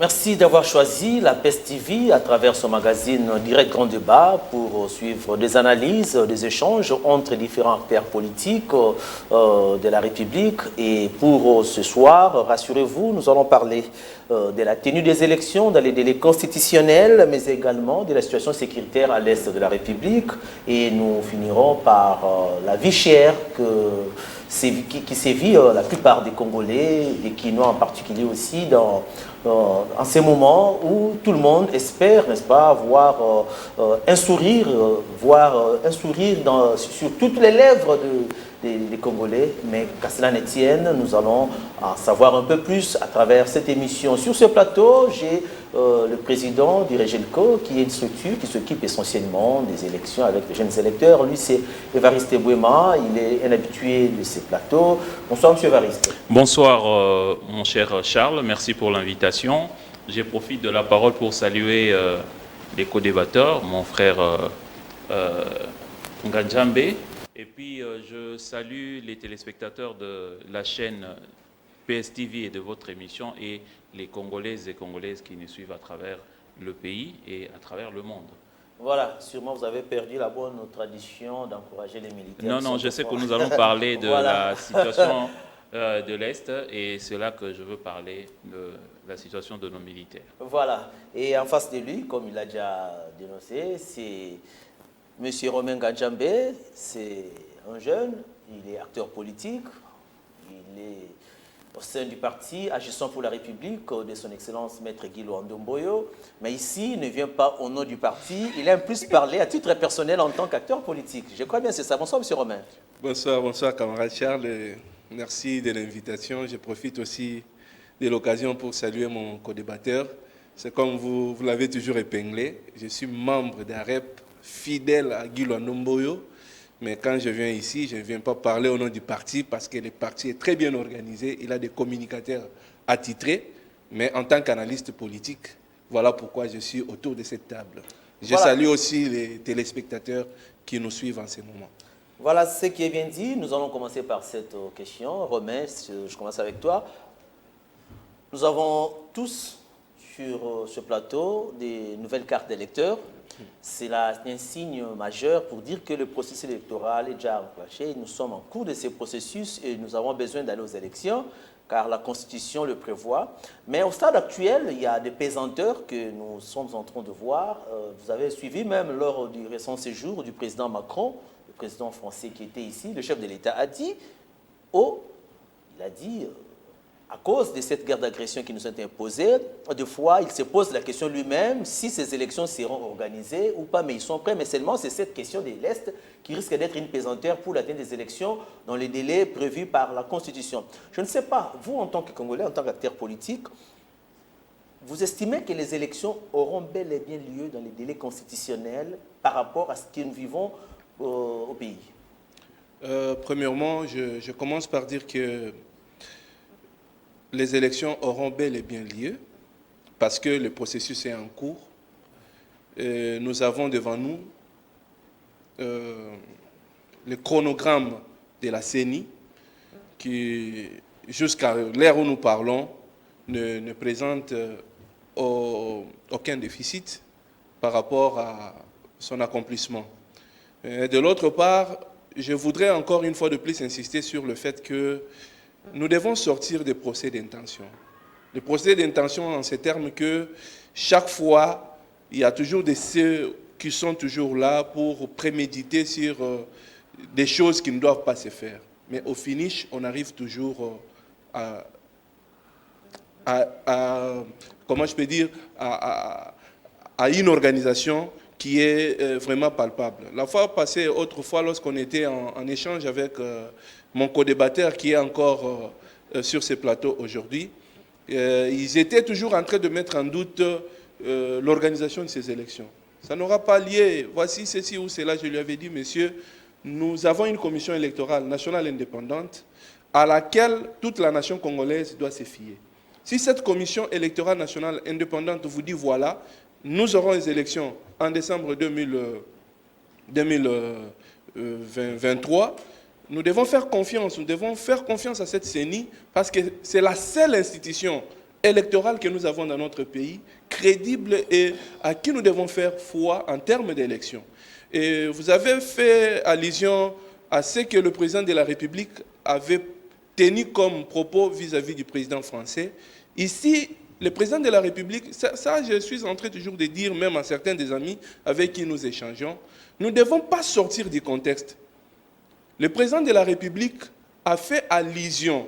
Merci d'avoir choisi la PES TV à travers son magazine Direct Grand Débat pour suivre des analyses, des échanges entre différents acteurs politiques de la République. Et pour ce soir, rassurez-vous, nous allons parler de la tenue des élections dans les délais constitutionnels, mais également de la situation sécuritaire à l'est de la République. Et nous finirons par la vie chère qui sévit la plupart des Congolais, des Quinois en particulier aussi, en ces moments où tout le monde espère, n'est-ce pas, voir un sourire, sur toutes les lèvres des Congolais. Mais qu'à cela ne tienne, nous allons en savoir un peu plus à travers cette émission. Sur ce plateau, j'ai le président du Regelco, qui est une structure qui s'occupe essentiellement des élections avec les jeunes électeurs. Lui, c'est Évariste Bouema, il est un habitué de ces plateaux. Bonsoir, monsieur Évariste. Bonsoir, mon cher Charles, merci pour l'invitation. Je profite de la parole pour saluer les co-débatteurs, mon frère Nganjambe. Et puis, je salue les téléspectateurs de la chaîne PSTV et de votre émission et les Congolaises et Congolaises qui nous suivent à travers le pays et à travers le monde. Voilà, sûrement vous avez perdu la bonne tradition d'encourager les militaires. Non, je sais que nous allons parler de la situation de l'Est et c'est là que je veux parler de la situation de nos militaires. Voilà, et en face de lui, comme il a déjà dénoncé, c'est M. Romain Nganjambe, c'est un jeune, il est acteur politique, il est au sein du parti Agissons pour la République de son Excellence Maître Guy Ndomboyo. Mais ici, il ne vient pas au nom du parti, il aime plus parler à titre personnel en tant qu'acteur politique. Je crois bien c'est ça. Bonsoir, M. Romain. Bonsoir, camarade Charles. Merci de l'invitation. Je profite aussi de l'occasion pour saluer mon co-débatteur. C'est comme vous l'avez toujours épinglé. Je suis membre d'AREP, fidèle à Guy Ndomboyo. Mais quand je viens ici, je ne viens pas parler au nom du parti parce que le parti est très bien organisé. Il a des communicateurs attitrés. Mais en tant qu'analyste politique, voilà pourquoi je suis autour de cette table. Je salue aussi les téléspectateurs qui nous suivent en ce moment. Voilà ce qui est bien dit. Nous allons commencer par cette question. Romain, je commence avec toi. Nous avons tous sur ce plateau des nouvelles cartes d'électeurs. C'est un signe majeur pour dire que le processus électoral est déjà enclenché. Nous sommes en cours de ces processus et nous avons besoin d'aller aux élections car la Constitution le prévoit. Mais au stade actuel, il y a des pesanteurs que nous sommes en train de voir. Vous avez suivi même lors du récent séjour du président Macron, le président français qui était ici, le chef de l'État a dit, à cause de cette guerre d'agression qui nous est imposée, des fois, il se pose la question lui-même si ces élections seront organisées ou pas, mais ils sont prêts. Mais seulement, c'est cette question de l'Est qui risque d'être une pesanteur pour la tenue des élections dans les délais prévus par la Constitution. Je ne sais pas, vous, en tant que Congolais, en tant qu'acteur politique, vous estimez que les élections auront bel et bien lieu dans les délais constitutionnels par rapport à ce que nous vivons au pays? Premièrement, je commence par dire que les élections auront bel et bien lieu parce que le processus est en cours. Nous avons devant nous le chronogramme de la CENI qui, jusqu'à l'heure où nous parlons, ne présente aucun déficit par rapport à son accomplissement. De l'autre part, je voudrais encore une fois de plus insister sur le fait que nous devons sortir des procès d'intention. Les procès d'intention en ces termes que chaque fois, il y a toujours ceux qui sont toujours là pour préméditer sur des choses qui ne doivent pas se faire. Mais au finish, on arrive toujours à une organisation qui est vraiment palpable. La fois passée, autrefois, lorsqu'on était en échange avec mon co-débatteur qui est encore sur ce plateau aujourd'hui, ils étaient toujours en train de mettre en doute l'organisation de ces élections. Ça n'aura pas lieu, voici ceci ou cela. Je lui avais dit, monsieur, nous avons une commission électorale nationale indépendante à laquelle toute la nation congolaise doit se fier. Si cette commission électorale nationale indépendante vous dit, voilà, nous aurons les élections en décembre 2023, nous devons faire confiance à cette CENI parce que c'est la seule institution électoral que nous avons dans notre pays, crédible et à qui nous devons faire foi en termes d'élections. Et vous avez fait allusion à ce que le président de la République avait tenu comme propos vis-à-vis du président français. Ici, le président de la République, ça je suis en train toujours de dire même à certains des amis avec qui nous échangeons, nous ne devons pas sortir du contexte. Le président de la République a fait allusion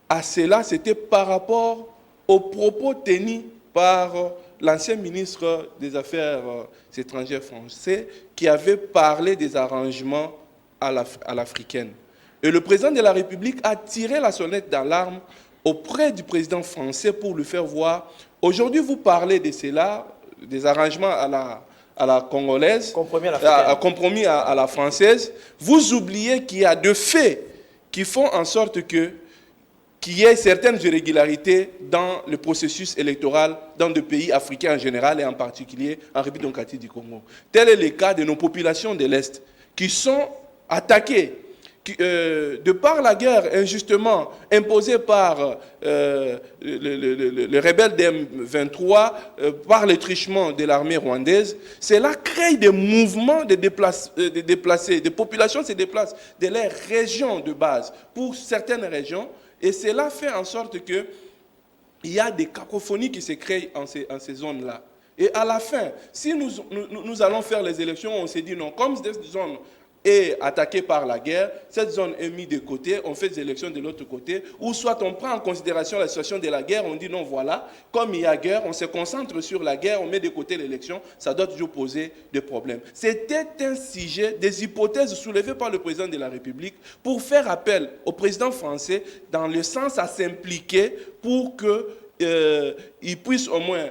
à cela, c'était par rapport aux propos tenus par l'ancien ministre des Affaires étrangères français qui avait parlé des arrangements à l'africaine. Et le président de la République a tiré la sonnette d'alarme auprès du président français pour lui faire voir, aujourd'hui vous parlez de cela, des arrangements à la congolaise, compromis à la française, vous oubliez qu'il y a deux faits qui font en sorte qu'il y ait certaines irrégularités dans le processus électoral dans des pays africains en général et en particulier en République démocratique du Congo. Tel est le cas de nos populations de l'Est qui sont attaquées de par la guerre injustement imposée par le rebelle d'M23, par le truchement de l'armée rwandaise. Cela crée des mouvements de déplacés, des populations se déplacent de leurs régions de base pour certaines régions. Et cela fait en sorte qu'il y a des cacophonies qui se créent en ces zones-là. Et à la fin, si nous allons faire les élections, on s'est dit non, comme cette zone est attaquée par la guerre, cette zone est mise de côté, on fait des élections de l'autre côté, ou soit on prend en considération la situation de la guerre, on dit non, voilà, comme il y a guerre, on se concentre sur la guerre, on met de côté l'élection, ça doit toujours poser des problèmes. C'était un sujet, des hypothèses soulevées par le président de la République pour faire appel au président français dans le sens à s'impliquer pour qu'il puisse au moins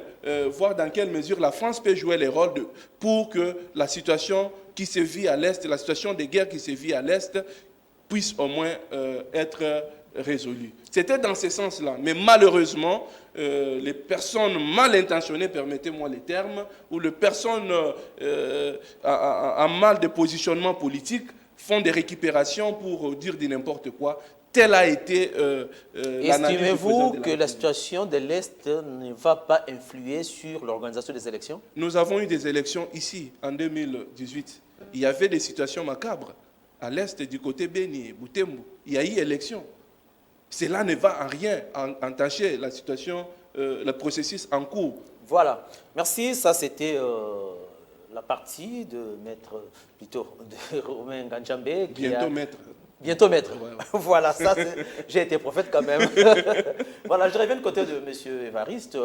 voir dans quelle mesure la France peut jouer les rôles pour que la situation qui se vit à l'Est, la situation de guerre qui se vit à l'Est, puisse au moins être résolue. C'était dans ce sens-là. Mais malheureusement, les personnes mal intentionnées, permettez-moi les termes, ou les personnes en mal de positionnement politique font des récupérations pour dire de n'importe quoi. Tel a été l'analyse. Estimez-vous que la situation de l'Est ne va pas influer sur l'organisation des élections? Nous avons eu des élections ici, en 2018. Il y avait des situations macabres. À l'Est, du côté Béni, Boutembo, il y a eu élection. Cela ne va en rien entacher la situation, le processus en cours. Voilà. Merci. Ça, c'était la partie de maître, plutôt de Romain Nganjambé. Bientôt maître. Bientôt maître. Ouais, ouais. Voilà, ça, j'ai été prophète quand même. Voilà, je reviens du côté de M. Évariste.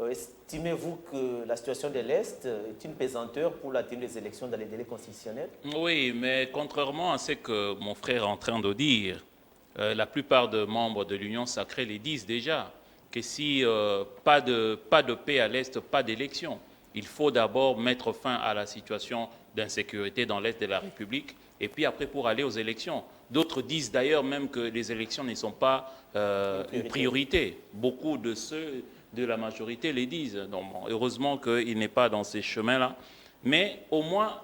Estimez-vous que la situation de l'Est est une pesanteur pour la tenue des élections dans les délais constitutionnels? Oui, mais contrairement à ce que mon frère est en train de dire, la plupart des membres de l'Union sacrée les disent déjà, que si pas de paix à l'Est, pas d'élection. Il faut d'abord mettre fin à la situation d'insécurité dans l'Est de la République, et puis après pour aller aux élections. D'autres disent d'ailleurs même que les élections ne sont pas une priorité. Beaucoup de ceux de la majorité les disent. Donc, bon, heureusement qu'il n'est pas dans ces chemins-là. Mais au moins,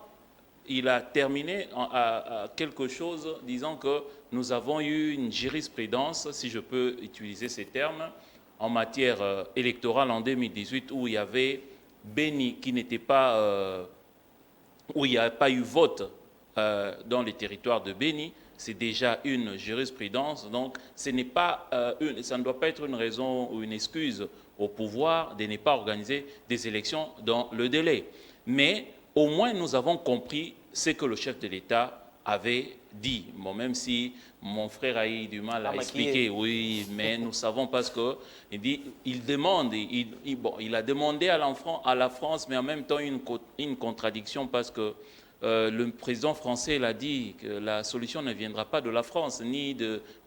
il a terminé à quelque chose disant que nous avons eu une jurisprudence, si je peux utiliser ces termes, en matière électorale en 2018 où il y avait Béni qui n'était pas... où il n'y a pas eu vote dans les territoires de Béni. C'est déjà une jurisprudence, donc ça ne doit pas être une raison ou une excuse au pouvoir de ne pas organiser des élections dans le délai. Mais au moins nous avons compris ce que le chef de l'État avait dit. Bon, même si mon frère a eu du mal à expliquer, oui, mais nous savons parce qu'il dit, il demande, il a demandé à la France, mais en même temps une contradiction parce que le président français l'a dit que la solution ne viendra pas de la France ni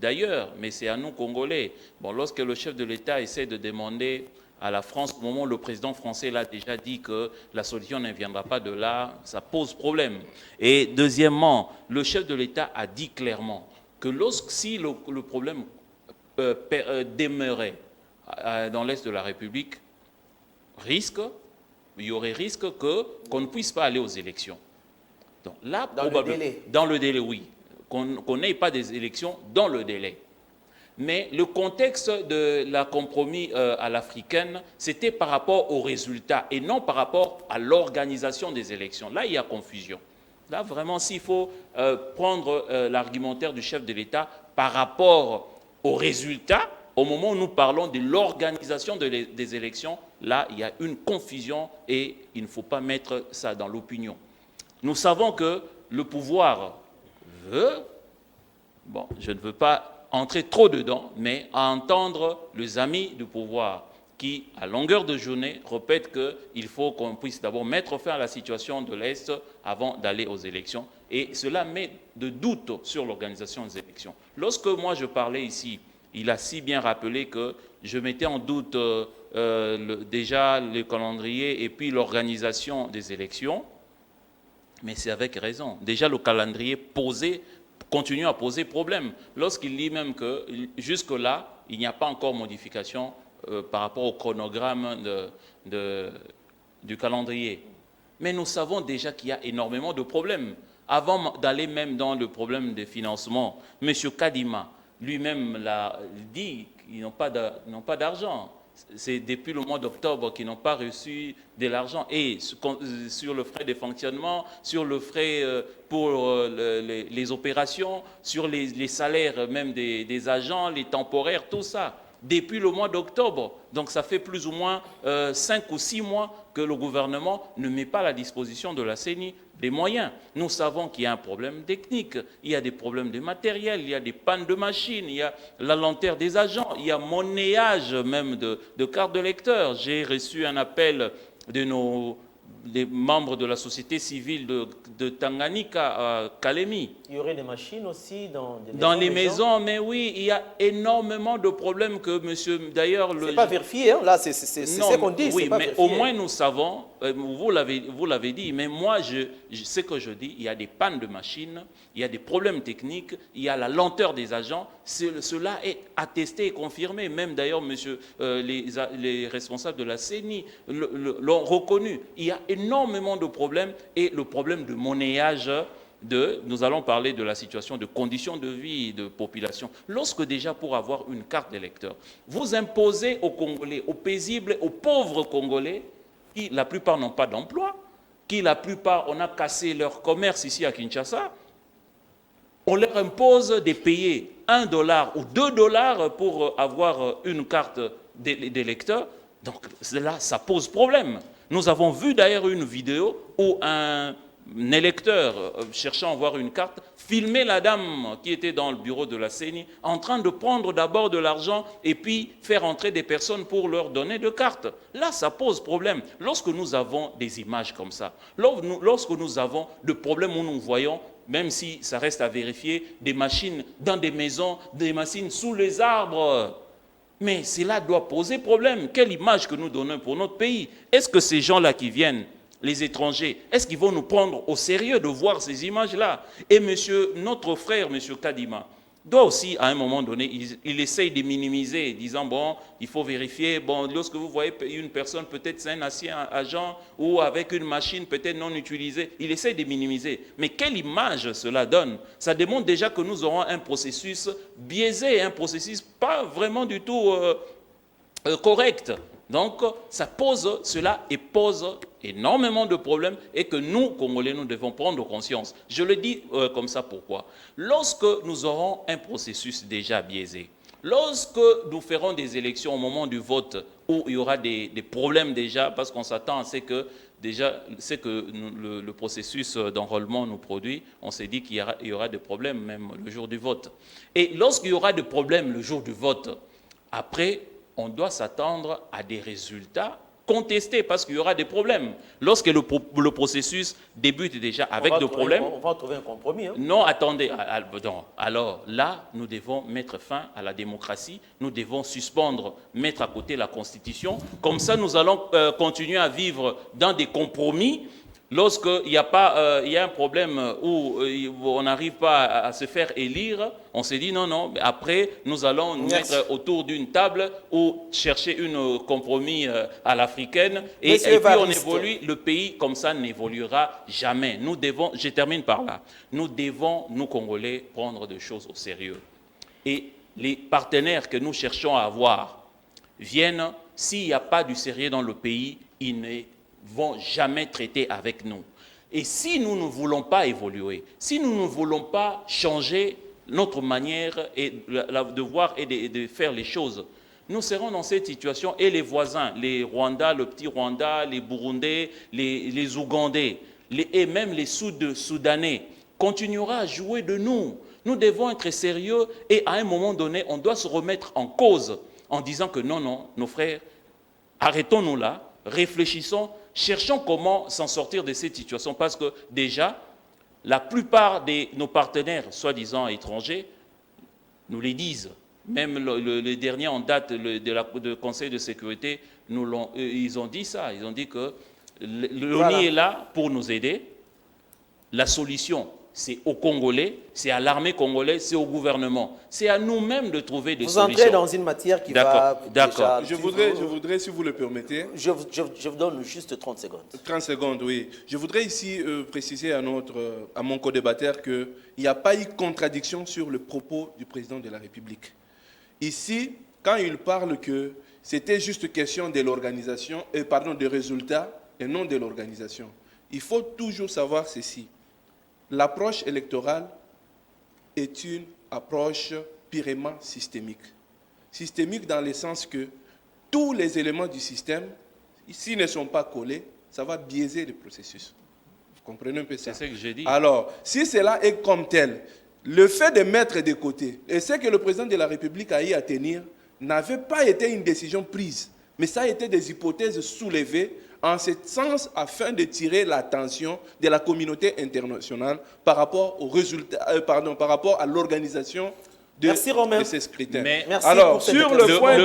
d'ailleurs, mais c'est à nous Congolais. Bon, lorsque le chef de l'État essaie de demander à la France, au moment où le président français l'a déjà dit que la solution ne viendra pas de là, ça pose problème. Et deuxièmement, le chef de l'État a dit clairement que si le problème demeurait dans l'Est de la République, il y aurait risque qu'on ne puisse pas aller aux élections. Donc là, dans le délai. Dans le délai, oui. Qu'on n'ait pas des élections dans le délai. Mais le contexte de la compromis à l'africaine, c'était par rapport aux résultats et non par rapport à l'organisation des élections. Là, il y a confusion. Là, vraiment, s'il faut prendre l'argumentaire du chef de l'État par rapport aux résultats, au moment où nous parlons de l'organisation des élections, là, il y a une confusion et il ne faut pas mettre ça dans l'opinion. Nous savons que le pouvoir veut, bon, je ne veux pas entrer trop dedans, mais à entendre les amis du pouvoir qui, à longueur de journée, répètent qu'il faut qu'on puisse d'abord mettre fin à la situation de l'Est avant d'aller aux élections. Et cela met de doutes sur l'organisation des élections. Lorsque moi je parlais ici, il a si bien rappelé que je mettais en doute déjà le calendrier et puis l'organisation des élections, mais c'est avec raison. Déjà le calendrier continue à poser problème. Lorsqu'il dit même que jusque-là, il n'y a pas encore modification par rapport au chronogramme du calendrier. Mais nous savons déjà qu'il y a énormément de problèmes. Avant d'aller même dans le problème des financements, M. Kadima lui-même l'a dit qu'ils n'ont pas d'argent. C'est depuis le mois d'octobre qu'ils n'ont pas reçu de l'argent. Et sur le frais de fonctionnement, sur le frais pour les opérations, sur les salaires même des agents, les temporaires, tout ça. Depuis le mois d'octobre. Donc ça fait plus ou moins 5 ou 6 mois que le gouvernement ne met pas à la disposition de la CENI des moyens. Nous savons qu'il y a un problème technique, il y a des problèmes de matériel, il y a des pannes de machines, il y a la lenteur des agents, il y a monnayage même de cartes de lecteur. J'ai reçu un appel de des membres de la société civile de Tanganyika à Kalemi. Il y aurait des machines aussi dans les maisons, mais oui, il y a énormément de problèmes que monsieur, d'ailleurs... Ce n'est pas vérifié, hein? Là, c'est ce qu'on dit. Oui, pas mais vérifié. au moins nous savons, vous l'avez dit, mais moi, ce que je dis, il y a des pannes de machines, il y a des problèmes techniques, il y a la lenteur des agents, cela est attesté et confirmé, même d'ailleurs, monsieur, les responsables de la CENI l'ont reconnu. Il y a énormément de problèmes et le problème de monnayage nous allons parler de la situation de conditions de vie de population. Lorsque déjà pour avoir une carte d'électeur, vous imposez aux Congolais, aux paisibles, aux pauvres Congolais, qui la plupart n'ont pas d'emploi, qui la plupart, on a cassé leur commerce ici à Kinshasa, on leur impose de payer $1 ou $2 pour avoir une carte d'électeur. Donc là, ça pose problème. Nous avons vu d'ailleurs une vidéo où un électeur cherchant à avoir une carte filmait la dame qui était dans le bureau de la CENI en train de prendre d'abord de l'argent et puis faire entrer des personnes pour leur donner de cartes. Là, ça pose problème. Lorsque nous avons des images comme ça, lorsque nous avons des problèmes où nous voyons, même si ça reste à vérifier, des machines dans des maisons, des machines sous les arbres, mais cela doit poser problème. Quelle image que nous donnons pour notre pays? Est-ce que ces gens-là qui viennent, les étrangers, est-ce qu'ils vont nous prendre au sérieux de voir ces images-là? Et notre frère, M. Kadima, doit aussi, à un moment donné, il essaye de minimiser, disant, bon, il faut vérifier, bon, lorsque vous voyez une personne, peut-être c'est un ancien agent, ou avec une machine peut-être non utilisée, il essaye de minimiser. Mais quelle image cela donne? Ça démontre déjà que nous aurons un processus biaisé, un processus pas vraiment du tout correct. Donc, ça pose cela et pose énormément de problèmes et que nous, Congolais, nous devons prendre conscience. Je le dis comme ça, pourquoi? Lorsque nous aurons un processus déjà biaisé, lorsque nous ferons des élections au moment du vote où il y aura des problèmes déjà, parce qu'on s'attend à ce que déjà, c'est que le processus d'enrôlement nous produit, on s'est dit qu'il y aura des problèmes même le jour du vote. Et lorsqu'il y aura des problèmes le jour du vote, après, on doit s'attendre à des résultats contestés parce qu'il y aura des problèmes. Lorsque le processus débute déjà avec des problèmes... On va trouver un compromis. Hein? Non, attendez. Alors là, nous devons mettre fin à la démocratie. Nous devons suspendre, mettre à côté la Constitution. Comme ça, nous allons continuer à vivre dans des compromis. Lorsqu'il y a un problème où on n'arrive pas à se faire élire, on s'est dit non, mais après nous allons nous mettre autour d'une table ou chercher un compromis à l'africaine et puis on évolue, le pays comme ça n'évoluera jamais. Nous devons, je termine par là, nous devons, nous Congolais, prendre des choses au sérieux. Et les partenaires que nous cherchons à avoir viennent, s'il n'y a pas du sérieux dans le pays, ils ne vont jamais traiter avec nous. Et si nous ne voulons pas évoluer, si nous ne voulons pas changer notre manière de voir et de faire les choses, nous serons dans cette situation et les voisins, les Rwandais, le petit Rwanda, les Burundais, les Ougandais, et même les Soudanais, continuera à jouer de nous. Nous devons être sérieux et à un moment donné, on doit se remettre en cause en disant que non, non, nos frères, arrêtons-nous là, réfléchissons, cherchons comment s'en sortir de cette situation parce que déjà, la plupart de nos partenaires, soi-disant étrangers, nous les disent. Même le dernier en date du Conseil de sécurité, ils ont dit ça. Ils ont dit que l'ONU est là pour nous aider. La solution, c'est aux Congolais, c'est à l'armée congolaise, c'est au gouvernement. C'est à nous-mêmes de trouver des solutions. Vous entrez dans une matière qui va... D'accord. Je voudrais, si vous le permettez... Je vous donne juste 30 secondes. 30 secondes, oui. Je voudrais ici préciser à mon co-débatteur qu'il n'y a pas eu contradiction sur le propos du président de la République. Ici, quand il parle que c'était juste question de l'organisation, des résultats et non de l'organisation, il faut toujours savoir ceci. L'approche électorale est une approche purement systémique. Systémique dans le sens que tous les éléments du système, s'ils ne sont pas collés, ça va biaiser le processus. Vous comprenez un peu ça? C'est ce que j'ai dit. Alors, si cela est comme tel, le fait de mettre de côté, et ce que le président de la République a eu à tenir, n'avait pas été une décision prise, mais ça a été des hypothèses soulevées en ce sens afin de tirer l'attention de la communauté internationale par rapport aux résultats, par rapport à l'organisation de ces scrutins. Alors, sur le point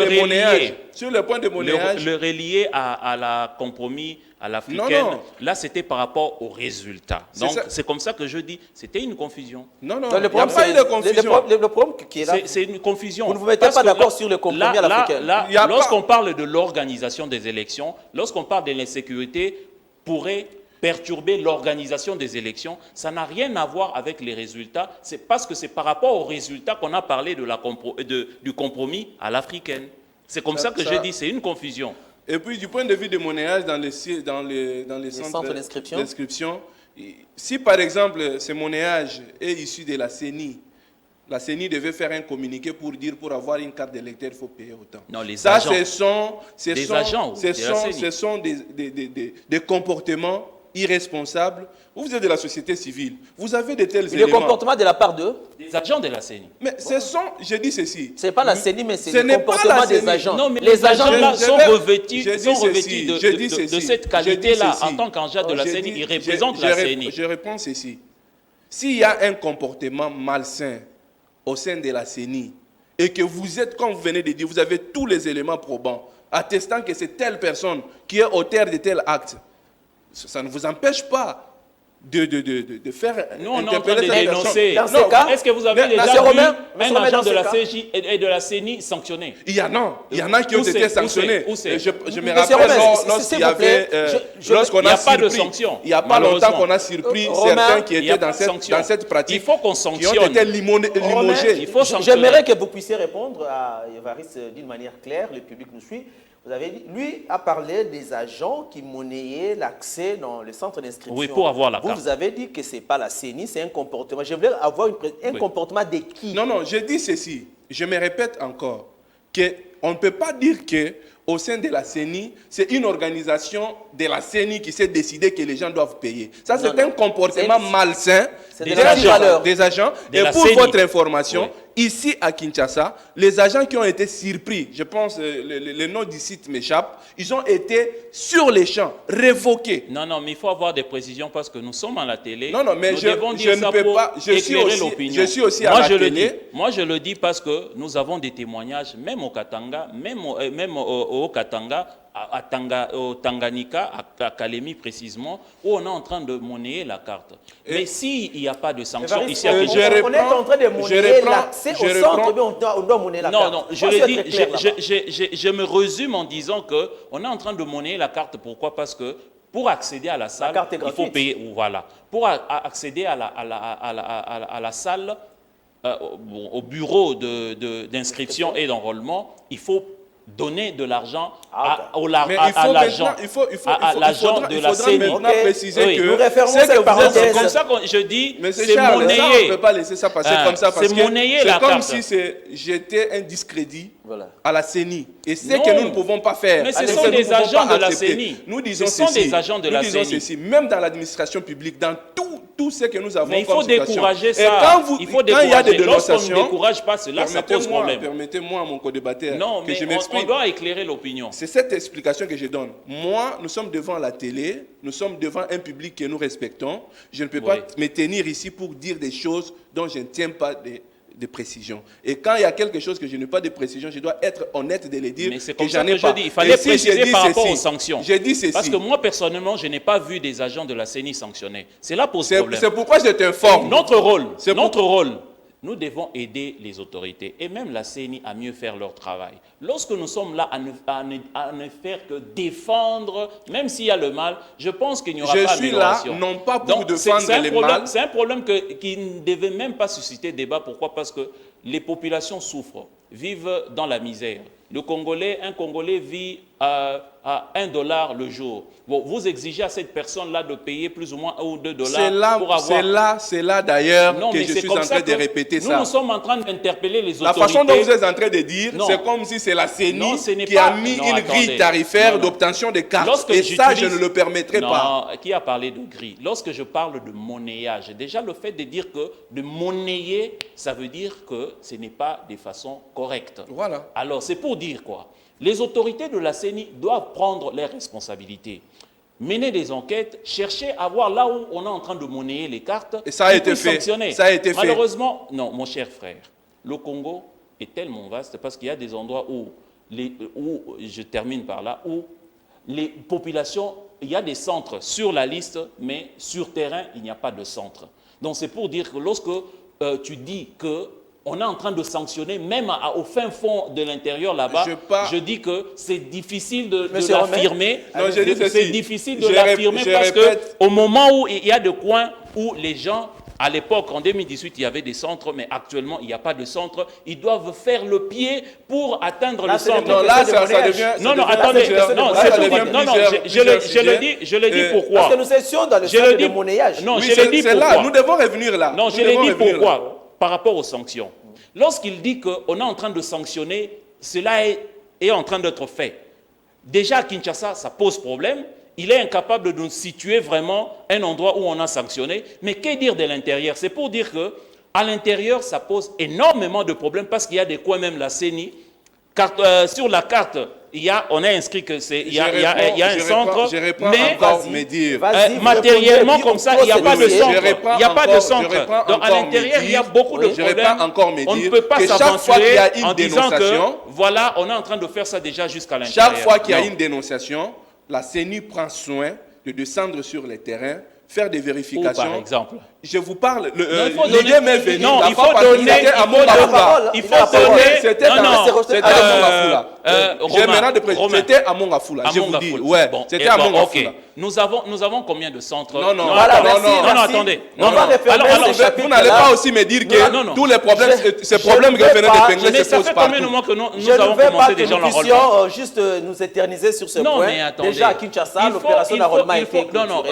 de monnayage, le relier à la compromis à l'africaine, là c'était par rapport aux résultats. Donc c'est comme ça que je dis, c'était une confusion. Non, il n'y a pas eu de confusion. Le problème qui est là, c'est une confusion. Vous ne vous mettez pas d'accord sur le compromis à l'africaine. Lorsqu'on parle de l'organisation des élections, lorsqu'on parle de l'insécurité, pourrait perturber l'organisation des élections, ça n'a rien à voir avec les résultats, c'est parce que c'est par rapport aux résultats qu'on a parlé du compromis à l'africaine. C'est comme ça que j'ai dit, c'est une confusion. Et puis du point de vue des monnayages dans les centres d'inscription, si par exemple ce monnayage est issu de la CENI devait faire un communiqué pour dire pour avoir une carte d'électeur, il faut payer autant. Non, les ça, agents. ce sont des comportements irresponsables. Vous êtes de la société civile. Vous avez de tels éléments. Le comportement de la part d'eux? Des agents de la CENI. Mais ce sont, je dis ceci. Ce n'est pas la CENI, mais c'est le comportement des agents. Non, mais les agents là sont revêtus de cette qualité-là. En tant qu'agent de la CENI, ils représentent la CENI. Je réponds ceci. S'il y a un comportement malsain au sein de la CENI, et que vous êtes, comme vous venez de dire, vous avez tous les éléments probants, attestant que c'est telle personne qui est auteur de tel acte, ça ne vous empêche pas de faire... Nous, on est en train de dénoncer. Dans ce cas, est-ce que vous avez déjà vu un agent de la CJ et de la CENI sanctionné? Il y en a qui ont été sanctionnés. Je me rappelle lorsqu'on a surpris, il n'y a pas longtemps qu'on a surpris certains qui étaient dans cette pratique, il faut qu'on sanctionne. Qui ont été limogés. J'aimerais que vous puissiez répondre à Évariste d'une manière claire, le public nous suit. Vous avez dit, lui a parlé des agents qui monnayaient l'accès dans le centre d'inscription. Oui, pour avoir la carte. Vous avez dit que ce n'est pas la CENI, c'est un comportement. Je voulais avoir un comportement de qui? Non, je dis ceci. Je me répète encore. On ne peut pas dire qu'au sein de la CENI, c'est une organisation de la CENI qui s'est décidé que les gens doivent payer. Ça, c'est un comportement malsain des agents. Et pour votre information, ici à Kinshasa, les agents qui ont été surpris, je pense le nom du site m'échappe, ils ont été sur les champs, révoqués. Non, mais il faut avoir des précisions parce que nous sommes à la télé. Non, mais nous devons dire ça pour éclairer l'opinion. Je suis aussi à la télé. Moi, je le dis parce que nous avons des témoignages, même au Katanga, même au Katanga, au Tanganyika, à Kalemi précisément, où on est en train de monnayer la carte. Mais s'il n'y a pas de sanction ici à Kinshasa... On est en train de monnayer l'accès au centre, mais on doit monnayer la carte. Non, je le dis, je me résume en disant qu'on est en train de monnayer la carte. Pourquoi? Parce que pour accéder à la salle, il faut payer. Voilà. Pour accéder à la salle, au bureau d'inscription et d'enrôlement, il faut donner de l'argent à l'agent de la CENI. Maintenant préciser oui, que nous référons c'est comme ça que je dis, c'est monnayé. On ne peut pas laisser ça passer comme ça, parce que c'est comme si j'étais un discrédit à la CENI. Et c'est que nous ne pouvons pas faire. Mais ce sont des agents de la CENI. Nous disons des agents de la CENI. Même dans l'administration publique, dans tout ce que nous avons. Mais il faut décourager ça. Quand il y a des dénonciations, lorsqu'on ne décourage pas cela, ça pose problème. Permettez-moi, mon co-débatteur, que je mais m'exprime. on doit éclairer l'opinion. C'est cette explication que je donne. Moi, nous sommes devant la télé, nous sommes devant un public que nous respectons. Je ne peux pas me tenir ici pour dire des choses dont je ne tiens pas de précision. Et quand il y a quelque chose que je n'ai pas de précision, je dois être honnête de le dire. Mais c'est comme ça que je dis. Il fallait préciser par rapport aux sanctions. J'ai dit ceci. Parce que moi, personnellement, je n'ai pas vu des agents de la CENI sanctionnés. C'est là pose problème. C'est pourquoi je t'informe. Notre rôle, nous devons aider les autorités et même la CENI à mieux faire leur travail. Lorsque nous sommes là à ne faire que défendre, même s'il y a le mal, je pense qu'il n'y aura pas d'amélioration. Je suis là, non pas pour défendre le mal. C'est un problème qui ne devait même pas susciter débat. Pourquoi? Parce que les populations souffrent, vivent dans la misère. Un Congolais vit à $1 le jour. Bon, vous exigez à cette personne-là de payer plus ou moins $1 ou $2 pour avoir... C'est là d'ailleurs que je suis en train de répéter ça. Nous sommes en train d'interpeller les autorités. La façon dont vous êtes en train de dire, c'est comme si c'est la CENI qui a mis une grille tarifaire d'obtention des cartes. Et ça, je ne le permettrai pas. Qui a parlé de grille? Lorsque je parle de monnayage, déjà le fait de dire que de monnayer, ça veut dire que ce n'est pas de façon correcte. Voilà. Alors, c'est pour dire quoi? Les autorités de la CENI doivent prendre leurs responsabilités, mener des enquêtes, chercher à voir là où on est en train de monnayer les cartes. Et ça a été fait. Ça a été fait. Malheureusement, non, mon cher frère, le Congo est tellement vaste parce qu'il y a des endroits où je termine par là, où les populations, il y a des centres sur la liste, mais sur terrain, il n'y a pas de centre. Donc c'est pour dire que lorsque tu dis que on est en train de sanctionner, même au fin fond de l'intérieur là-bas, je dis que c'est difficile de l'affirmer. C'est difficile de l'affirmer parce qu'au moment où il y a des coins où les gens, à l'époque, en 2018, il y avait des centres, mais actuellement, il n'y a pas de centre. Ils doivent faire le pied pour atteindre le centre. Non, là, ça devient... Non, attendez. Je le dis pourquoi. Parce que nous étions dans le centre de monnayage. Non, je le dis pourquoi. Nous devons revenir là. Non, je le dis pourquoi. Par rapport aux sanctions. Lorsqu'il dit qu'on est en train de sanctionner, cela est en train d'être fait. Déjà à Kinshasa, ça pose problème. Il est incapable de nous situer vraiment un endroit où on a sanctionné. Mais que dire de l'intérieur? C'est pour dire qu'à l'intérieur, ça pose énormément de problèmes parce qu'il y a des coins, même la CENI. Sur la carte, on a inscrit que il y a un centre, mais matériellement comme ça, il n'y a pas de centre. Il n'y a pas de centre. Donc à l'intérieur, il y a beaucoup de problèmes. On ne peut pas s'aventurer en disant que voilà, on est en train de faire ça déjà jusqu'à l'intérieur. Chaque fois qu'il y a une dénonciation, la CENI prend soin de descendre sur les terrains, faire des vérifications. Par exemple. Je vous parle, l'idée m'est venue. Non, il faut donner. C'était à Mongafula. C'était à Mongafula. Je vous dis, ouais, c'était à Mongafula. Nous avons combien de centres? Non, attendez. Vous n'allez pas aussi me dire que tous les problèmes, ces problèmes que vous venez d'épingler se posent partout. Nous avons commencé déjà l'enrôlement. Juste nous éterniser sur ce point. Déjà à Kinshasa, l'opération d'enrôlement a été clôturée. Non,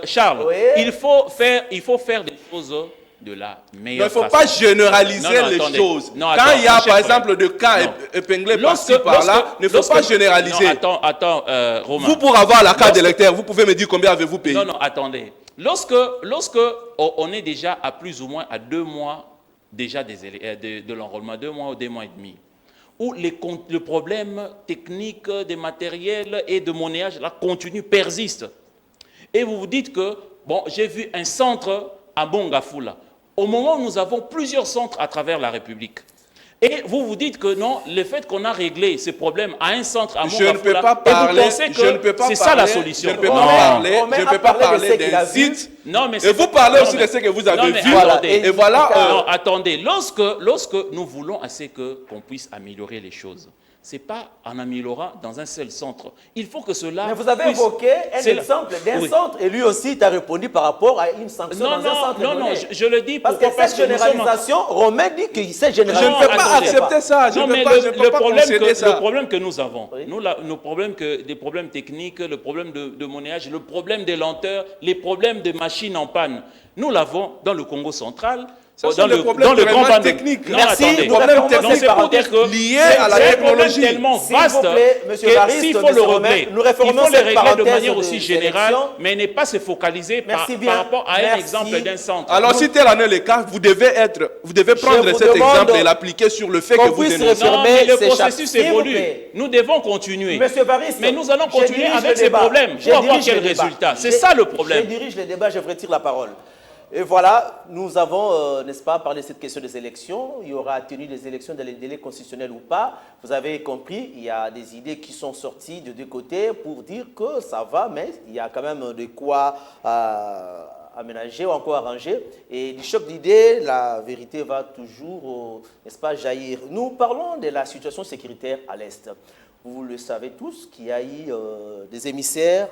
Charles, il faut faire des choses de la meilleure façon. Il ne faut pas généraliser les choses. Quand il y a, par exemple, des cas épinglés par-ci, par-là, il ne faut pas généraliser. Attends, Romain. Vous, pour avoir la carte d'électeur, vous pouvez me dire combien avez-vous payé? Non, attendez. Lorsque on est déjà à plus ou moins à 2 mois déjà de l'enrôlement, 2 mois ou 2 mois et demi, où le problème technique, des matériels et de monnayage là, persiste. Et vous vous dites que, bon, j'ai vu un centre à Mongafula. Au moment où nous avons plusieurs centres à travers la République. Et vous vous dites que non, le fait qu'on a réglé ces problèmes à un centre à Mongafula, je ne peux pas parler, et vous pensez que c'est ça la solution. Je ne peux pas parler des sites. Non, mais et vous parlez aussi de ce que vous avez vu. Et voilà. Non, attendez. Lorsque nous voulons assez qu'on puisse améliorer les choses, ce n'est pas en améliorant dans un seul centre. Il faut que cela... Mais vous avez évoqué un exemple d'un centre et lui aussi t'a répondu par rapport à une sanction dans un centre. Non, je le dis parce que cette généralisation, Romain dit que cette généralisation... Je ne peux pas accepter ça. Le problème que nous avons, des problèmes techniques, le problème de monnayage, le problème des lenteurs, les problèmes de machines en panne, nous l'avons dans le Congo central. Dans le grand technique. Merci. C'est pour dire que lié à la technologie. Tellement vaste que s'il faut le régler, il faut le régler de manière aussi générale, mais ne pas se focaliser par rapport à un exemple d'un centre. Alors si tel en est le cas, vous devez prendre cet exemple et l'appliquer sur le fait que vous dénoncez. Non, mais le processus évolue. Nous devons continuer. Mais nous allons continuer avec ces problèmes pour avoir quel résultat. C'est ça le problème. Je dirige le débat, je retire la parole. Et voilà, nous avons, n'est-ce pas, parlé de cette question des élections. Il y aura tenu des élections dans les délais constitutionnels ou pas. Vous avez compris, il y a des idées qui sont sorties de deux côtés pour dire que ça va, mais il y a quand même de quoi aménager ou encore arranger. Et du choc d'idées, la vérité va toujours, n'est-ce pas, jaillir. Nous parlons de la situation sécuritaire à l'Est. Vous le savez tous qu'il y a eu des émissaires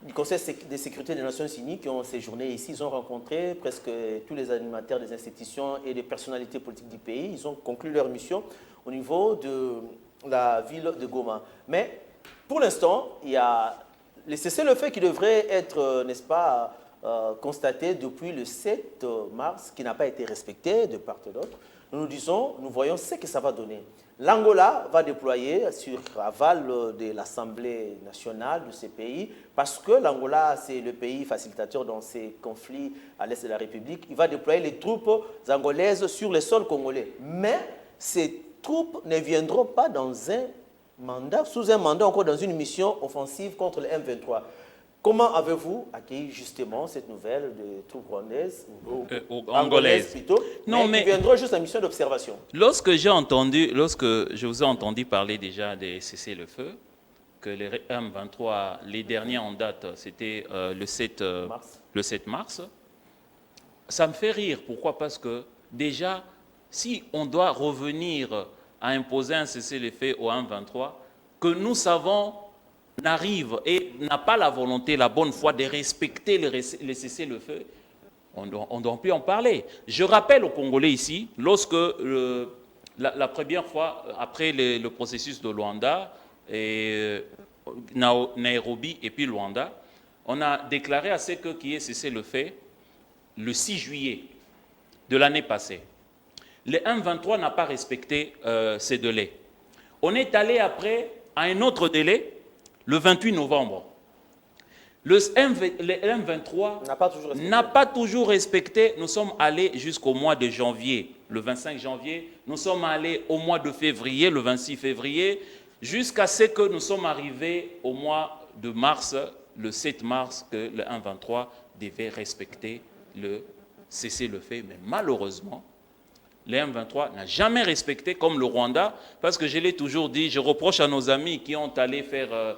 du Conseil de sécurité des Nations Unies qui ont séjourné ici. Ils ont rencontré presque tous les animateurs des institutions et des personnalités politiques du pays. Ils ont conclu leur mission au niveau de la ville de Goma. Mais pour l'instant, il y a le cessez-le-feu qui devrait être, n'est-ce pas, constaté depuis le 7 mars, qui n'a pas été respecté de part et d'autre. Nous voyons ce que ça va donner. L'Angola va déployer sur aval de l'Assemblée nationale de ces pays, parce que l'Angola, c'est le pays facilitateur dans ces conflits à l'est de la République. Il va déployer les troupes angolaises sur le sol congolais. Mais ces troupes ne viendront pas dans un mandat, sous un mandat, encore dans une mission offensive contre le M23. Comment avez-vous accueilli justement cette nouvelle des troupes rwandaises, angolaises plutôt, mais qui viendront juste en mission d'observation? Lorsque je vous ai entendu parler déjà des cessez-le-feu, que les M23, les derniers en date, c'était le 7 mars, ça me fait rire. Pourquoi? Parce que déjà, si on doit revenir à imposer un cessez-le-feu au M23, que nous savons n'arrive et n'a pas la volonté, la bonne foi de respecter les cessez-le-feu, on ne doit plus en parler. Je rappelle aux Congolais ici, lorsque la première fois, après le processus de Luanda, Nairobi et puis Luanda, on a déclaré à ce qu'il y ait cessez-le-feu le 6 juillet de l'année passée. Le M23 n'a pas respecté ces délais. On est allé après à un autre délai, le 28 novembre. Le M23 n'a pas toujours respecté. Nous sommes allés jusqu'au mois de janvier, le 25 janvier. Nous sommes allés au mois de février, le 26 février, jusqu'à ce que nous sommes arrivés au mois de mars, le 7 mars, que le M23 devait respecter le cessez-le-feu. Mais malheureusement, le M23 n'a jamais respecté, comme le Rwanda, parce que je l'ai toujours dit, je reproche à nos amis qui ont allé faire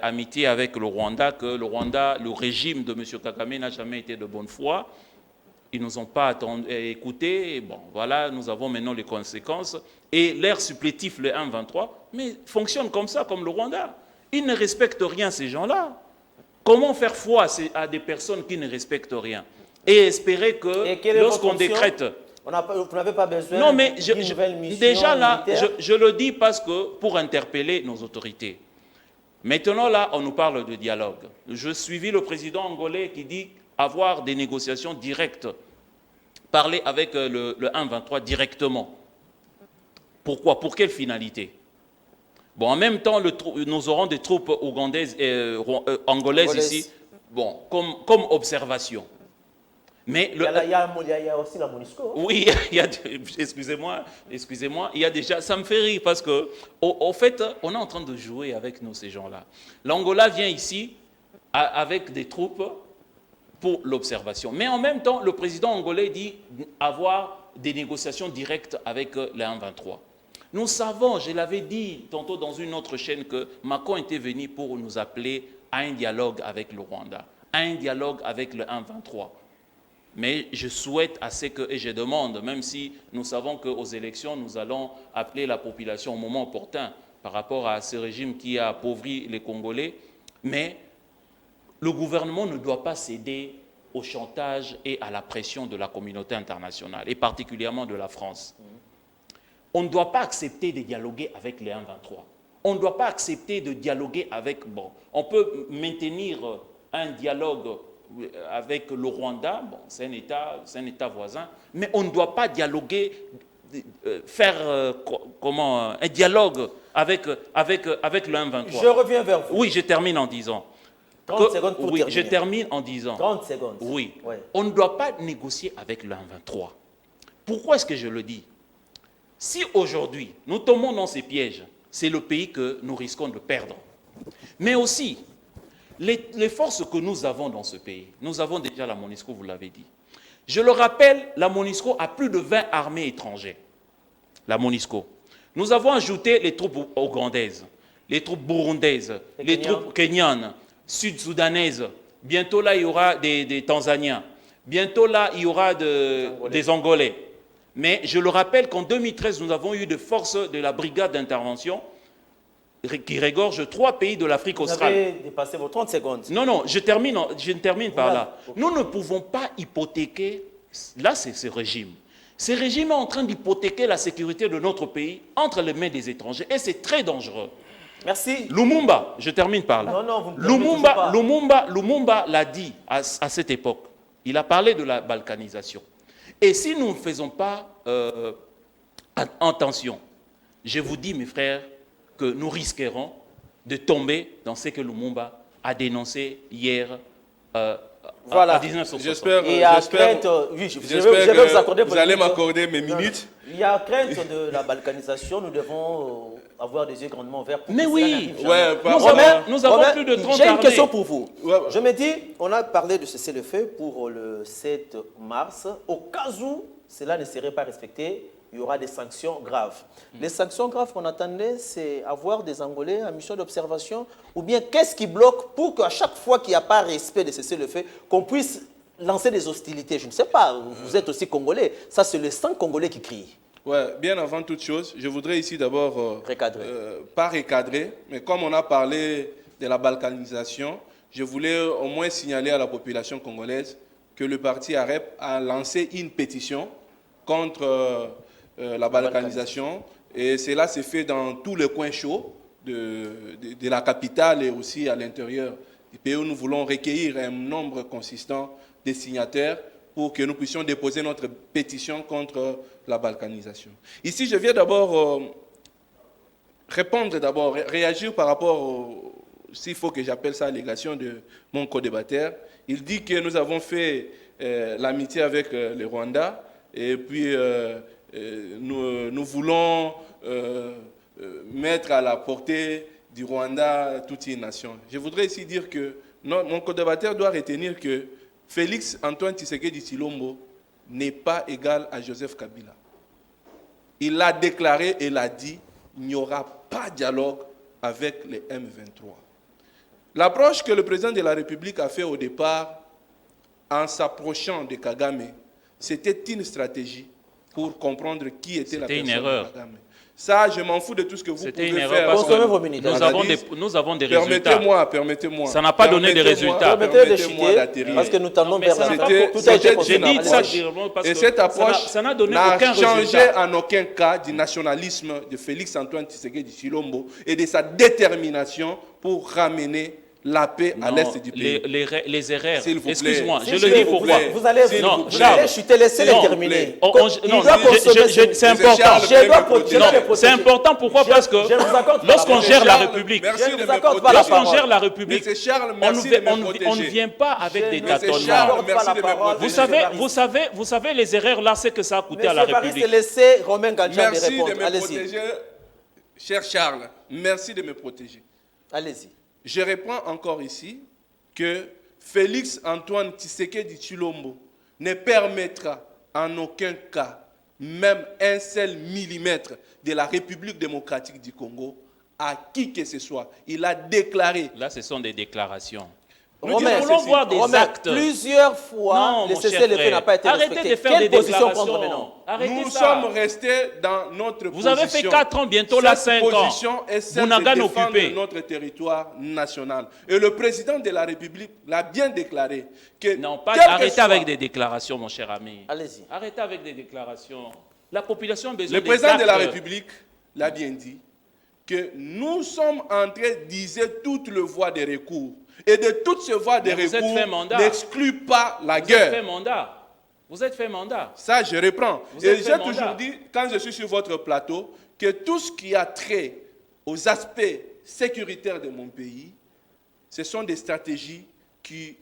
amitié avec le Rwanda, que le Rwanda, le régime de M. Kagame n'a jamais été de bonne foi. Ils ne nous ont pas écoutés. Bon, voilà, nous avons maintenant les conséquences. Et l'air supplétif, le M23, mais fonctionne comme ça, comme le Rwanda. Ils ne respectent rien, ces gens-là. Comment faire foi à des personnes qui ne respectent rien? Et espérer que lorsqu'on décrète... Vous n'avez pas besoin d'une nouvelle mission déjà là, je le dis parce que pour interpeller nos autorités. Maintenant là, on nous parle de dialogue. Je suivis le président angolais qui dit avoir des négociations directes, parler avec le 1-23 directement. Pourquoi? Pour quelle finalité? Bon, en même temps, nous aurons des troupes ougandaises et angolaises ici, bon, comme observation. Mais il y a aussi la MONUSCO. Oui, excusez-moi, il y a déjà, ça me fait rire parce que, au fait, on est en train de jouer avec nous, ces gens-là. L'Angola vient ici avec des troupes pour l'observation. Mais en même temps, le président angolais dit avoir des négociations directes avec le 1-23. Nous savons, je l'avais dit tantôt dans une autre chaîne, que Macron était venu pour nous appeler à un dialogue avec le Rwanda, à un dialogue avec le 1-23. Mais je souhaite assez que, et je demande, même si nous savons qu'aux élections, nous allons appeler la population au moment opportun par rapport à ce régime qui a appauvri les Congolais, mais le gouvernement ne doit pas céder au chantage et à la pression de la communauté internationale, et particulièrement de la France. On ne doit pas accepter de dialoguer avec les 1-23. On ne doit pas accepter de dialoguer avec... Bon, on peut maintenir un dialogue avec le Rwanda, bon, c'est un État voisin, mais on ne doit pas dialoguer, faire un dialogue avec le 1-23. Je reviens vers vous. Oui, je termine en disant... 30 secondes pour terminer. Je termine en disant... 30 secondes. Oui, Ouais. on ne doit pas négocier avec le 1-23. Pourquoi est-ce que je le dis? Si aujourd'hui, nous tombons dans ces pièges, c'est le pays que nous risquons de perdre. Mais aussi, les forces que nous avons dans ce pays, nous avons déjà la MONUSCO, vous l'avez dit. Je le rappelle, la MONUSCO a plus de 20 armées étrangères. La MONUSCO. Nous avons ajouté les troupes ougandaises, les troupes burundaises, les troupes kenyanes, sud-soudanaises. Bientôt là, il y aura des Tanzaniens. Bientôt là, il y aura des Angolais. Mais je le rappelle qu'en 2013, nous avons eu des forces de la brigade d'intervention qui regorge 3 pays de l'Afrique australe. Vous avez dépassé vos 30 secondes. Non, je termine par là. Nous ne pouvons pas hypothéquer, là c'est ce régime. Ce régime est en train d'hypothéquer la sécurité de notre pays entre les mains des étrangers et c'est très dangereux. Merci. Lumumba, je termine par là. Non, vous ne pas. Lumumba l'a dit à cette époque. Il a parlé de la balkanisation. Et si nous ne faisons pas attention, je vous dis mes frères, que nous risquerons de tomber dans ce que Lumumba a dénoncé hier voilà. à 1960. Et à crainte, oui, je vais vous accorder. Vous allez m'accorder mes minutes. Il y a crainte de la balkanisation, nous devons avoir des yeux grandement ouverts. Mais oui, nous avons plus de 30 J'ai une armées. question pour vous. Ouais. Je me dis, on a parlé de cessez-le-feu pour le 7 mars. Au cas où cela ne serait pas respecté, il y aura des sanctions graves. Les sanctions graves qu'on attendait, c'est avoir des Angolais en mission d'observation, ou bien qu'est-ce qui bloque pour qu'à chaque fois qu'il n'y a pas respect de cessez-le-feu, qu'on puisse lancer des hostilités. Je ne sais pas, vous êtes aussi Congolais. Ça, c'est le sang congolais qui crie. Ouais, bien avant toute chose, je voudrais ici d'abord, pas récadrer, mais comme on a parlé de la balkanisation, je voulais au moins signaler à la population congolaise que le parti AREP a lancé une pétition contre la balkanisation, et cela s'est fait dans tous les coins chauds de la capitale et aussi à l'intérieur du pays où nous voulons recueillir un nombre consistant de signataires pour que nous puissions déposer notre pétition contre la balkanisation. Ici, je viens d'abord réagir par rapport s'il faut que j'appelle ça allégation de mon co-débatteur. Il dit que nous avons fait l'amitié avec le Rwanda et puis nous voulons mettre à la portée du Rwanda toute une nation. Je voudrais ici dire que mon co-débatteur doit retenir que Félix Antoine Tshisekedi Tshilombo n'est pas égal à Joseph Kabila. Il l'a déclaré et l'a dit, il n'y aura pas de dialogue avec les M23. L'approche que le président de la République a fait au départ, en s'approchant de Kagame, c'était une stratégie pour comprendre qui était la personne de Kagame. Ça, je m'en fous de tout ce que vous pouvez faire. Nous avons des résultats. Permettez-moi. Ça n'a pas donné de résultats. Permettez-moi d'atterrir. Parce que nous tendons vers la fin. J'ai dit ça, et cette approche n'a changé en aucun cas du nationalisme de Félix Antoine Tshisekedi Tshilombo et de sa détermination pour ramener la paix à l'est du pays. Les erreurs. Excuse-moi, je le dis pourquoi. Vous allez chuter, laissez-les terminer. C'est important. C'est important pourquoi? Parce que lorsqu'on gère la République, on ne vient pas avec des tâtonnements. Vous savez les erreurs là, c'est que ça a coûté à la République. Laissez Romain Gadja répondre. Merci de me protéger. Cher Charles, merci de me protéger. Allez-y. Je reprends encore ici que Félix Antoine Tshisekedi Tshilombo ne permettra en aucun cas, même un seul millimètre de la République démocratique du Congo à qui que ce soit. Il a déclaré. Là, ce sont des déclarations. Nous voulons voir des actes. Plusieurs fois, Non, le mon cher cessez-le-feu frère. n'a pas été Arrêtez respecté. de faire Quelle des position prendre maintenant? déclarations. Arrêtez Nous ça. sommes restés dans notre Vous position. avez fait 4 ans, bientôt là 5 ans. Cette position est celle de Bounagan défendre occupé. notre territoire national. Et le président de la République l'a bien déclaré que Non, pas quel que arrêtez soit- avec des déclarations, mon cher ami. Allez-y. Arrêtez avec des déclarations. La population a besoin Le des président de la actes. République l'a bien dit que nous sommes en train d'user toutes les voies de recours. Et de toutes ces voies de Mais vous êtes fait recours mandat. n'exclut pas la Vous êtes guerre. fait mandat. Vous êtes fait mandat. Ça, je reprends. Vous Et êtes fait j'ai mandat. toujours dit, quand je suis sur votre plateau, que tout ce qui a trait aux aspects sécuritaires de mon pays, ce sont des stratégies qui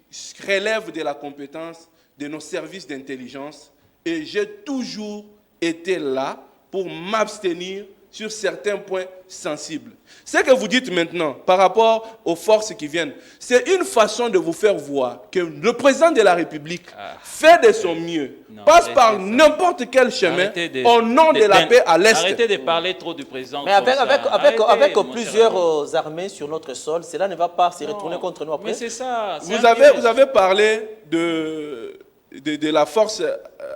relèvent de la compétence de nos services d'intelligence. Et j'ai toujours été là pour m'abstenir sur certains points sensibles. Ce que vous dites maintenant par rapport aux forces qui viennent, c'est une façon de vous faire voir que le président de la République fait de son mieux, Non, passe arrêtez par ça. n'importe quel chemin Arrêtez au nom de la paix à l'Est. Arrêtez de parler trop du président. Mais avec, comme ça. avec Arrêtez, mon cher plusieurs ami. armées sur notre sol, cela ne va pas se Non, retourner contre nous après. Mais c'est ça. c'est Vous un piège. avez parlé de la force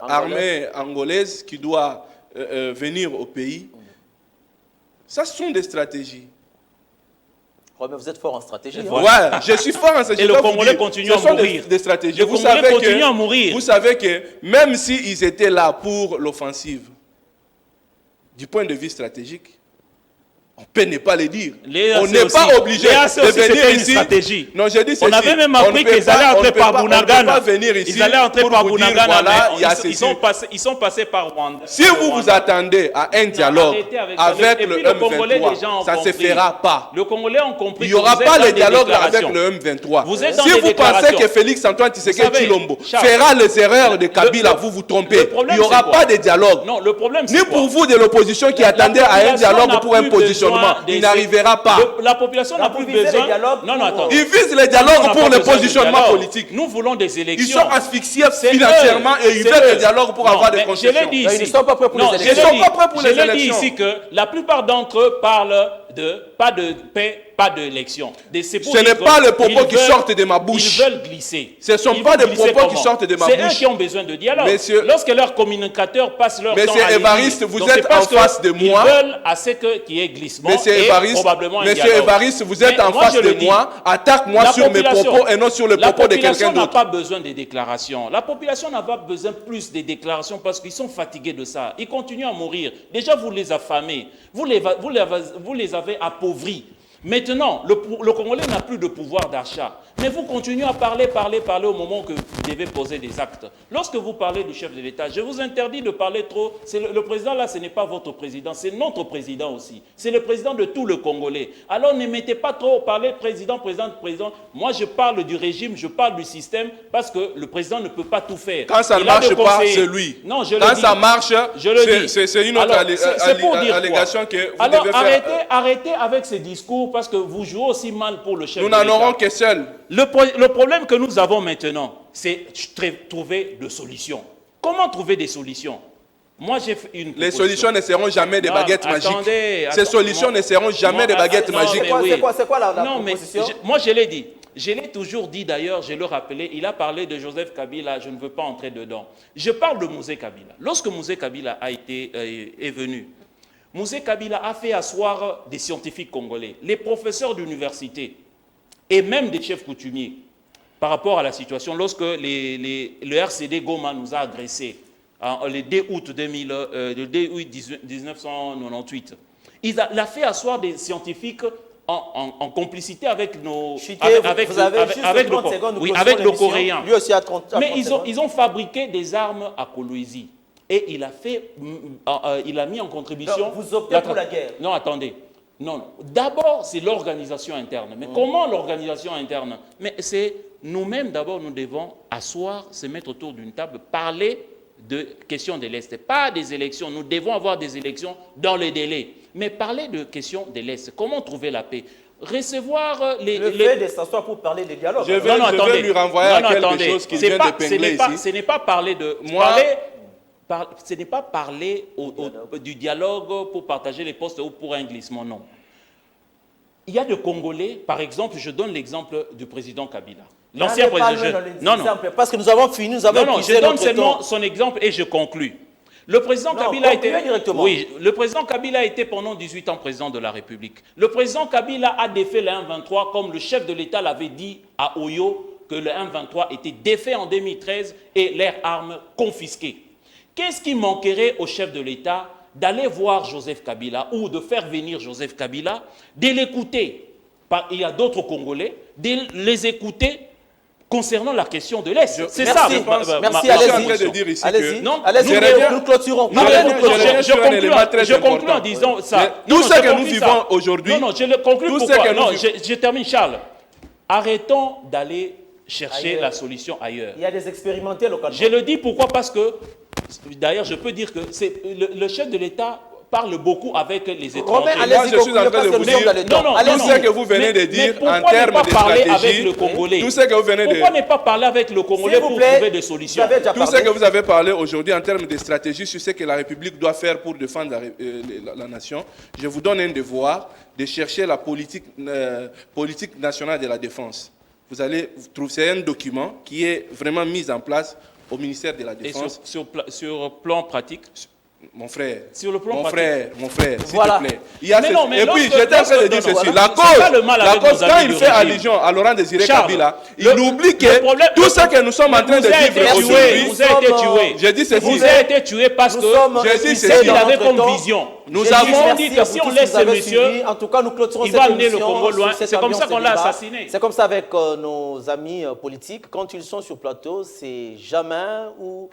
armée angolaise qui doit venir au pays. Ça, ce sont des stratégies. Ouais, mais vous êtes fort en stratégie. hein. Ouais, je suis fort en stratégie. Et le Je dois vous Congolais dire, continue ce à sont mourir. des stratégies. Le Congolais continue à mourir. Vous savez que même s'ils étaient là pour l'offensive, du point de vue stratégique, on peut ne pas le dire. On n'est pas obligé de venir ici. Stratégie. Non, j'ai dit On ceci. avait même On appris ne peut qu'ils pas- allaient on ne entrer peut par pas- on ne peut Bunagana. pas venir ici Ils allaient entrer pour par vous dire, Bunagana. voilà, mais il y a ils ceci. sont passés par Rwanda. Si vous vous attendez à un dialogue arrêtez avec ça. avec Et le puis, le Congolais, les gens M23, ont ça ne se compris. fera pas. Le Congolais ont compris. Il n'y que aura vous êtes pas dans le des dialogue avec déclarations. le M23. Vous êtes dans Si des vous pensez déclarations. que Félix-Antoine Tshisekedi Vous savez, Tshilombo Charles, fera les erreurs de Kabila, vous vous trompez. le problème, Il n'y aura c'est quoi? pas de dialogue. Non, le problème, c'est Ni quoi? pour vous de l'opposition qui La attendait à un population dialogue n'a pour un plus positionnement. besoin Il des- n'arrivera pas. La population n'a plus Vous visez besoin. les dialogues Non, non, pour- attends. Ils visent les On dialogues n'a pour pas le besoin de positionnement dialogue. politique. Nous voulons des Ils élections. sont asphyxiés C'est financièrement eux. et ils C'est veulent eux. des dialogues pour Non, avoir des mais concessions. Je l'ai dit Ils ici. ne sont pas prêts pour Non, les je élections. l'ai Ils ne sont pas prêts pour je les l'ai dit élections. ici que la plupart d'entre eux parlent de pas de paix, pas d'élection. Ce n'est pas les propos qui sortent de ma bouche. Ils veulent glisser. Ce ne sont Ils pas veulent des glisser propos qui comment? sortent de ma C'est eux bouche. qui ont besoin de dialogue. Messieurs- Lorsque leurs communicateurs passent leur temps Monsieur à les Évariste, dire. vous Donc, êtes c'est parce en face de qu'ils moi. veulent à ce qu'il y ait glissement Monsieur et Évariste, probablement un Monsieur dialogue. Évariste, vous êtes Mais en moi, face je le de dis, moi. Attaque-moi la sur mes population- propos et non sur les propos de quelqu'un La population n'a d'autre. pas besoin des déclarations. La population n'a pas besoin plus des déclarations parce qu'ils sont fatigués de ça. Ils continuent à mourir. Déjà, vous les affamez. Vous les avez appauvris. Maintenant, le Congolais n'a plus de pouvoir d'achat. Mais vous continuez à parler au moment que vous devez poser des actes. Lorsque vous parlez du chef de l'État, je vous interdis de parler trop. Le président là, ce n'est pas votre président, c'est notre président aussi. C'est le président de tout le Congolais. Alors ne mettez pas trop parler président. Moi, je parle du régime, je parle du système parce que le président ne peut pas tout faire. Quand ça ne Il a marche des pas, conseillers. c'est lui. Non, je le Quand dis. ça marche, Je le dis. c'est une autre Alors, c'est pour dire quoi? allégation que vous Alors, devez faire. arrêtez avec ces discours parce que vous jouez aussi mal pour le chef Nous de n'en l'État. aurons que seul. Le problème que nous avons maintenant, c'est trouver des solutions. Comment trouver des solutions? Moi, j'ai fait une Les proposition. solutions ne seront jamais des Non, baguettes attendez, magiques. Ces solutions ne seront jamais des baguettes non, magiques. mais oui. C'est quoi la Non, mais proposition? moi, je l'ai dit. Je l'ai toujours dit d'ailleurs, je le rappelais, il a parlé de Joseph Kabila, je ne veux pas entrer dedans. Je parle de Mouzé Kabila. Lorsque Mouzé Kabila est venu, Mouzé Kabila a fait asseoir des scientifiques congolais, les professeurs d'université et même des chefs coutumiers par rapport à la situation. Lorsque le RCD Goma nous a agressés le 2 août 1998, il a fait asseoir des scientifiques en complicité avec nos... avec le Coréen. Lui aussi à 30 Mais 30 secondes. ils ont fabriqué des armes à Kolwezi. Et il a mis en contribution... Donc, vous optez pour la guerre. Non, attendez. Non, d'abord, c'est l'organisation interne. Mais comment l'organisation interne? Mais c'est nous-mêmes, d'abord, nous devons asseoir, se mettre autour d'une table, parler de questions de l'Est. Pas des élections. Nous devons avoir des élections dans les délais. Mais parler de questions de l'Est. Comment trouver la paix? Recevoir Le fait de s'asseoir pour parler des dialogues. Je vais lui renvoyer à quelque chose qu'il vient d'épingler ici. Ce n'est pas parler de... ce n'est pas parler du dialogue pour partager les postes ou pour un glissement, non. Il y a des Congolais, par exemple, je donne l'exemple du président Kabila. L'ancien président. Non, non. Parce que nous avons fini, nous avons Non, non, je donne seulement son exemple et je conclus. Le président Kabila a été... Oui, le président Kabila a été pendant 18 ans président de la République. Le président Kabila a défait le 1-23 comme le chef de l'État l'avait dit à Oyo que le 1-23 était défait en 2013 et leurs armes confisquées. Qu'est-ce qui manquerait au chef de l'État d'aller voir Joseph Kabila ou de faire venir Joseph Kabila, de l'écouter? Il y a d'autres Congolais, de les écouter concernant la question de l'Est. C'est ça. Merci, allez-y. Allez-y. Nous clôturons. Je conclue en disant ça. Tout ce que nous vivons aujourd'hui. Non, je le conclue pourquoi. Non, je termine, Charles. Arrêtons d'aller chercher la solution ailleurs. Il y a des expérimentés localement. Je le dis pourquoi, parce que, d'ailleurs, je peux dire que le chef de l'État parle beaucoup avec les étrangers. Moi, je suis en train de vous dire, tout ce que vous venez de dire en termes de stratégie, tout ce que vous venez de... Pourquoi ne pas parler avec le Congolais pour trouver des solutions? Tout ce que vous avez parlé aujourd'hui en termes de stratégie sur ce que la République doit faire pour défendre la nation, je vous donne un devoir de chercher la politique nationale de la défense. Vous allez trouver, c'est un document qui est vraiment mis en place au ministère de la Défense. Et sur plan pratique? Mon frère, sur le plan mon frère, s'il voilà. te plaît. Il y a mais et puis, j'étais en train de dire ceci. La cause, quand il fait allusion à Laurent Désiré Kabila, il oublie que tout ce que nous sommes en train de vivre aujourd'hui, vous avez été tué. J'ai dit ceci. Vous avez été tué parce que il avait comme vision. Nous avons dit que si on laisse ce monsieur, en tout cas, nous clôturons il va amener le Congo loin. C'est comme ça qu'on l'a assassiné. C'est comme ça avec nos amis politiques. Quand ils sont sur plateau, c'est jamais où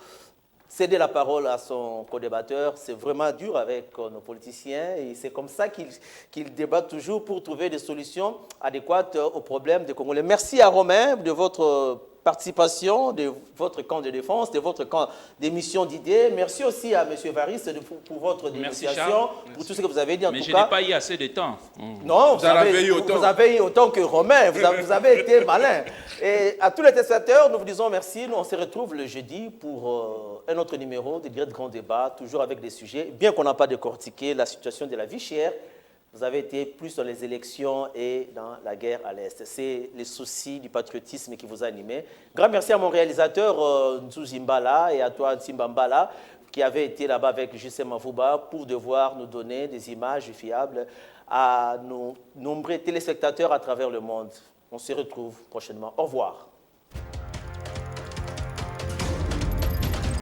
céder la parole à son co-débatteur, c'est vraiment dur avec nos politiciens et c'est comme ça qu'ils débattent toujours pour trouver des solutions adéquates aux problèmes des Congolais. Merci à Romain de votre participation, de votre camp de défense, de votre camp d'émission d'idées. Merci aussi à M. Varis pour votre dénonciation, pour tout ce que vous avez dit. Mais je n'ai pas eu assez de temps. Non, vous avez eu autant que Romain. Vous avez été malin. Et à tous les téléspectateurs, nous vous disons merci. Nous, on se retrouve le jeudi pour un autre numéro de Grand Débat, toujours avec des sujets. Bien qu'on n'a pas décortiqué la situation de la vie chère, vous avez été plus dans les élections et dans la guerre à l'Est. C'est les soucis du patriotisme qui vous a animé. Grand merci à mon réalisateur Nzouzi Mbala et à toi Nsimba Mbala qui avait été là-bas avec Justin Mavouba pour devoir nous donner des images fiables à nos nombreux téléspectateurs à travers le monde. On se retrouve prochainement. Au revoir.